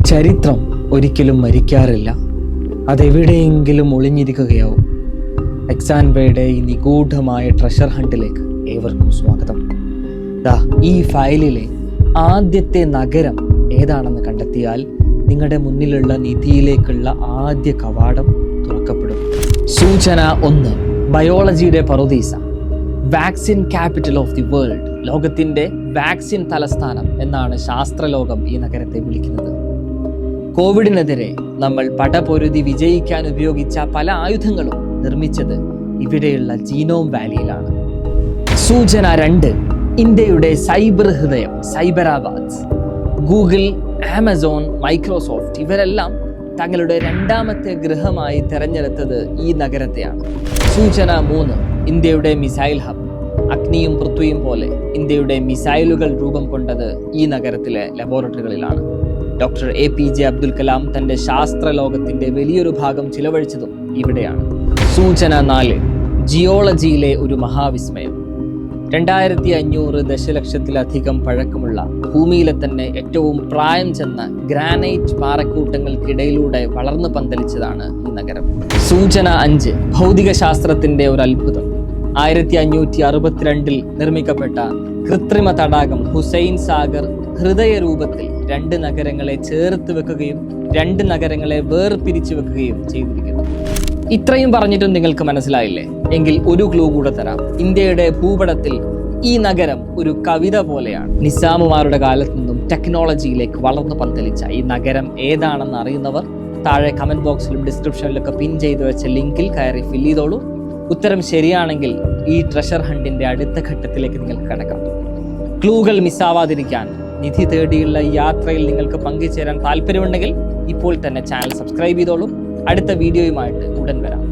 ചരിത്രം ഒരിക്കലും മരിക്കാറില്ല, അതെവിടെയെങ്കിലും ഒളിഞ്ഞിരിക്കുകയാവും. എക്സാൻബേയുടെ ഈ നിഗൂഢമായ ട്രഷർ ഹണ്ടിലേക്ക് ഏവർക്കും സ്വാഗതം. ഈ ഫയലിലെ ആദ്യത്തെ നഗരം ഏതാണെന്ന് കണ്ടെത്തിയാൽ നിങ്ങളുടെ മുന്നിലുള്ള നിധിയിലേക്കുള്ള ആദ്യ കവാടം തുറക്കപ്പെടും. സൂചന 1. ബയോളജിയുടെ പറുദീസ, vaccine capital of the world. ലോകത്തിൻ്റെ വാക്സിൻ തലസ്ഥാനം എന്നാണ് ശാസ്ത്രലോകം ഈ നഗരത്തെ വിളിക്കുന്നത്. കോവിഡിനെതിരെ നമ്മൾ പടപൊരുതി വിജയിക്കാൻ ഉപയോഗിച്ച പല ആയുധങ്ങളും നിർമ്മിച്ചത് ഇവിടെയുള്ള ജീനോം വാലിയിലാണ്. സൂചന 2. ഇന്ത്യയുടെ സൈബർ ഹൃദയം സൈബറാബാദ്. ഗൂഗിൾ, ആമസോൺ, മൈക്രോസോഫ്റ്റ് ഇവരെല്ലാം തങ്ങളുടെ രണ്ടാമത്തെ ഗൃഹമായി തെരഞ്ഞെടുത്തത് ഈ നഗരത്തെയാണ്. സൂചന 3. ഇന്ത്യയുടെ മിസൈൽ ഹബ്. അഗ്നിയും പൃഥ്വിയും പോലെ ഇന്ത്യയുടെ മിസൈലുകൾ രൂപം കൊണ്ടത് ഈ നഗരത്തിലെ ലബോറട്ടറികളിലാണ്. ഡോക്ടർ APJ അബ്ദുൽ കലാം തൻ്റെ ശാസ്ത്രലോകത്തിൻ്റെ വലിയൊരു ഭാഗം ചിലവഴിച്ചതും ഇവിടെയാണ്. സൂചന 4. ജിയോളജിയിലെ ഒരു മഹാവിസ്മയം. 2500 ദശലക്ഷത്തിലധികം പഴക്കമുള്ള ഭൂമിയിലെ തന്നെ ഏറ്റവും പ്രായം ചെന്ന ഗ്രാനൈറ്റ് പാറക്കൂട്ടങ്ങൾക്കിടയിലൂടെ വളർന്നു പന്തലിച്ചതാണ് ഈ നഗരം. സൂചന 5. ഭൗതിക ശാസ്ത്രത്തിൻ്റെ ഒരു അത്ഭുതം. 1562 നിർമ്മിക്കപ്പെട്ട കൃത്രിമ തടാകം ഹുസൈൻ സാഗർ ഹൃദയരൂപത്തിൽ 2 നഗരങ്ങളെ ചേർത്ത് വെക്കുകയും 2 നഗരങ്ങളെ വേർപിരിച്ചു വെക്കുകയും ചെയ്തിരിക്കുന്നു. ഇത്രയും പറഞ്ഞിട്ടും നിങ്ങൾക്ക് മനസ്സിലായില്ലേ? എങ്കിൽ ഒരു ക്ലൂ കൂടെ തരാം. ഇന്ത്യയുടെ ഭൂപടത്തിൽ ഈ നഗരം ഒരു കവിത പോലെയാണ്. നിസാമുമാരുടെ കാലത്ത് നിന്നും ടെക്നോളജിയിലേക്ക് വളർന്നു പന്തലിച്ച ഈ നഗരം ഏതാണെന്ന് അറിയുന്നവർ താഴെ കമന്റ് ബോക്സിലും ഡിസ്ക്രിപ്ഷനിലൊക്കെ പിൻ ചെയ്തു വെച്ച ലിങ്കിൽ കയറി ഫില്ല് ചെയ്തോളൂ. ഉത്തരം ശരിയാണെങ്കിൽ ഈ ട്രഷർ ഹണ്ടിന്റെ അടുത്ത ഘട്ടത്തിലേക്ക് നിങ്ങൾക്ക് കടക്കാം. ക്ലൂകൾ മിസ്സാവാതിരിക്കാൻ നിധി തേടിയുള്ള യാത്രയിൽ നിങ്ങൾക്ക് പങ്കുചേരാൻ താല്പര്യമുണ്ടെങ്കിൽ ഇപ്പോൾ തന്നെ ചാനൽ സബ്സ്ക്രൈബ് ചെയ്തോളൂ. അടുത്ത വീഡിയോയുമായിട്ട് ഉടൻ വരാം.